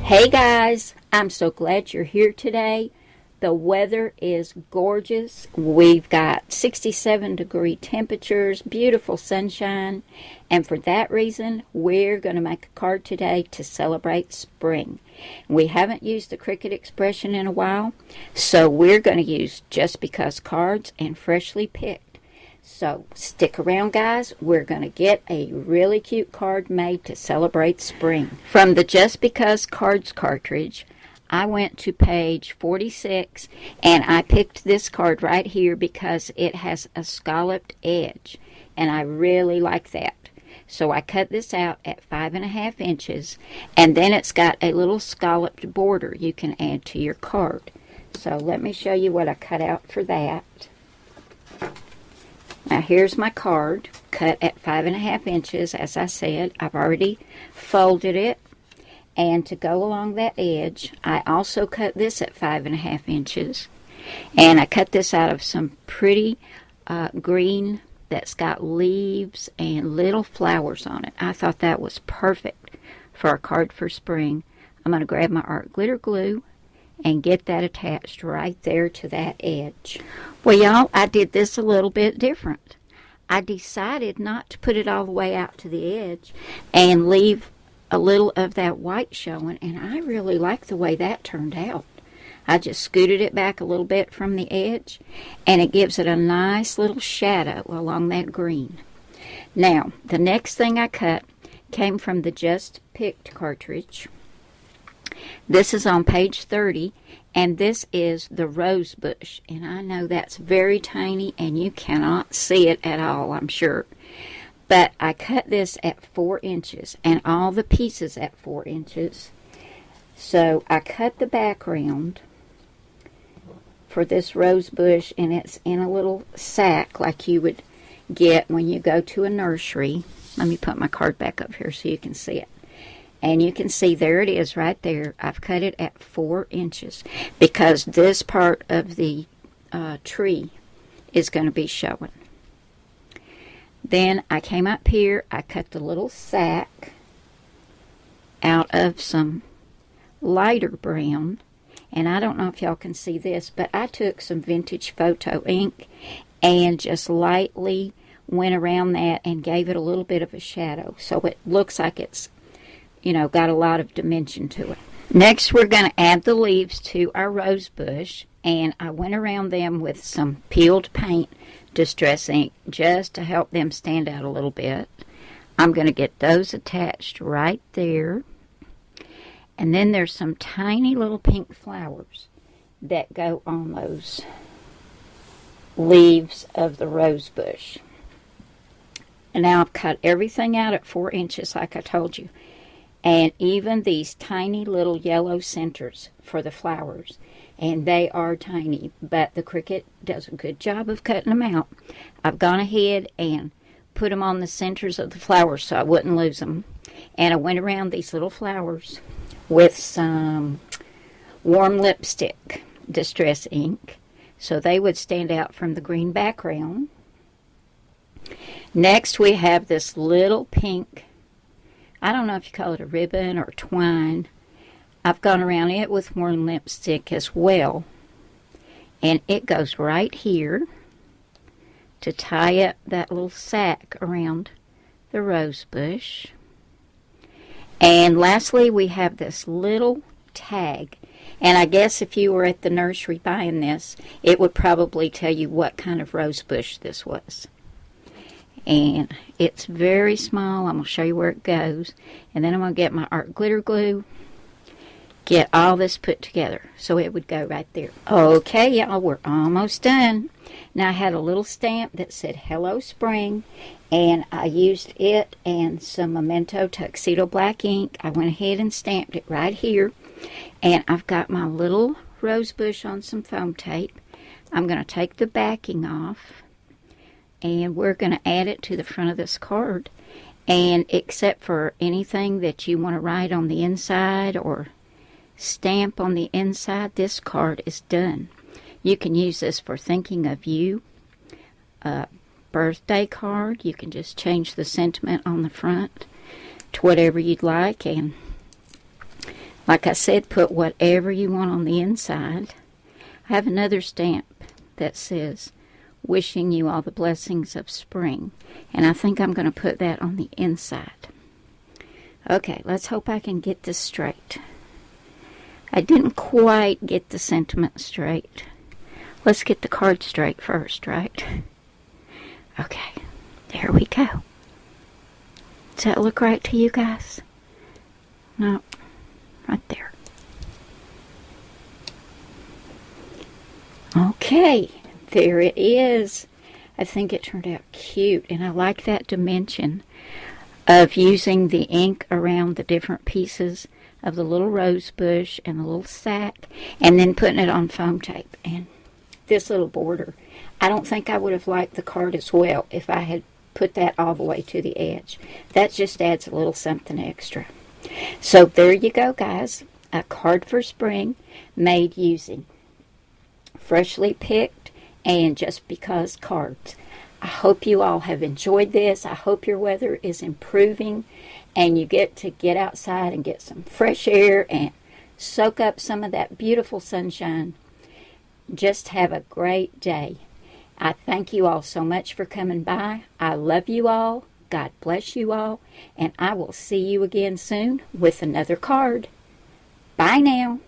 Hey guys, I'm so glad you're here today. The weather is gorgeous. We've got 67-degree temperatures, beautiful sunshine, and for that reason, we're going to make a card today to celebrate spring. We haven't used the cricket expression in a while, so we're going to use Just Because cards and freshly picked. So stick around, guys. We're going to get a really cute card made to celebrate spring. From the Just Because Cards cartridge, I went to page 46 and I picked this card right here because it has a scalloped edge and I really like that. So I cut this out at 5.5 inches, and then it's got a little scalloped border you can add to your card. So let me show you what I cut out for that. Now here's my card, cut at 5.5 inches. As I said, I've already folded it. And to go along that edge, I also cut this at 5.5 inches. And I cut this out of some pretty green that's got leaves and little flowers on it. I thought that was perfect for a card for spring. I'm going to grab my art glitter glue and get that attached right there to that edge. Well, y'all, I did this a little bit different. I decided not to put it all the way out to the edge and leave a little of that white showing, and I really like the way that turned out. I just scooted it back a little bit from the edge, and it gives it a nice little shadow along that green. Now, the next thing I cut came from the Just Picked cartridge. This is on page 30, and this is the rose bush. And I know that's very tiny, and you cannot see it at all, I'm sure. But I cut this at 4 inches, and all the pieces at 4 inches. So I cut the background for this rose bush, and it's in a little sack like you would get when you go to a nursery. Let me put my card back up here so you can see it. And you can see there it is right there. I've cut it at 4 inches because this part of the tree is going to be showing. Then I came up here, I cut the little sack out of some lighter brown. And I don't know if y'all can see this, but I took some vintage photo ink and just lightly went around that and gave it a little bit of a shadow. So it looks like it's, you know, got a lot of dimension to it. Next, we're going to add the leaves to our rose bush, and I went around them with some peeled paint distress ink just to help them stand out a little bit. I'm going to get those attached right there. And then there's some tiny little pink flowers that go on those leaves of the rose bush. And now I've cut everything out at 4 inches like I told you. And even these tiny little yellow centers for the flowers. And they are tiny, but the Cricut does a good job of cutting them out. I've gone ahead and put them on the centers of the flowers so I wouldn't lose them. And I went around these little flowers with some warm lipstick distress ink so they would stand out from the green background. Next we have this little pink, I don't know if you call it a ribbon or twine. I've gone around it with warm lipstick as well. And it goes right here to tie up that little sack around the rose bush. And lastly, we have this little tag. And I guess if you were at the nursery buying this, it would probably tell you what kind of rose bush this was. And it's very small. I'm going to show you where it goes. And then I'm going to get my art glitter glue, get all this put together so it would go right there. Okay, y'all, we're almost done. Now I had a little stamp that said Hello Spring, and I used it and some Memento Tuxedo black ink. I went ahead and stamped it right here, and I've got my little rose bush on some foam tape. I'm going to take the backing off, and we're going to add it to the front of this card. And except for anything that you want to write on the inside or stamp on the inside, this card is done. You can use this for thinking of you, a birthday card. You can just change the sentiment on the front to whatever you'd like. And Like I said, put whatever you want on the inside. I have another stamp that says, wishing you all the blessings of spring. And I think I'm going to put that on the inside. Okay, let's hope I can get this straight. I didn't quite get the sentiment straight. Let's get the card straight first, right? Okay, there we go. Does that look right to you guys? No, right there. Okay, there it is. I think it turned out cute, and I like that dimension of using the ink around the different pieces of the little rose bush and the little sack, and then putting it on foam tape. And this little border, I don't think I would have liked the card as well if I had put that all the way to the edge. That just adds a little something extra. So there you go, guys. A card for spring made using freshly picked and just because cards. I hope you all have enjoyed this. I hope your weather is improving and you get to get outside and get some fresh air and soak up some of that beautiful sunshine. Just have a great day. I thank you all so much for coming by. I love you all. God bless you all. And I will see you again soon with another card. Bye now.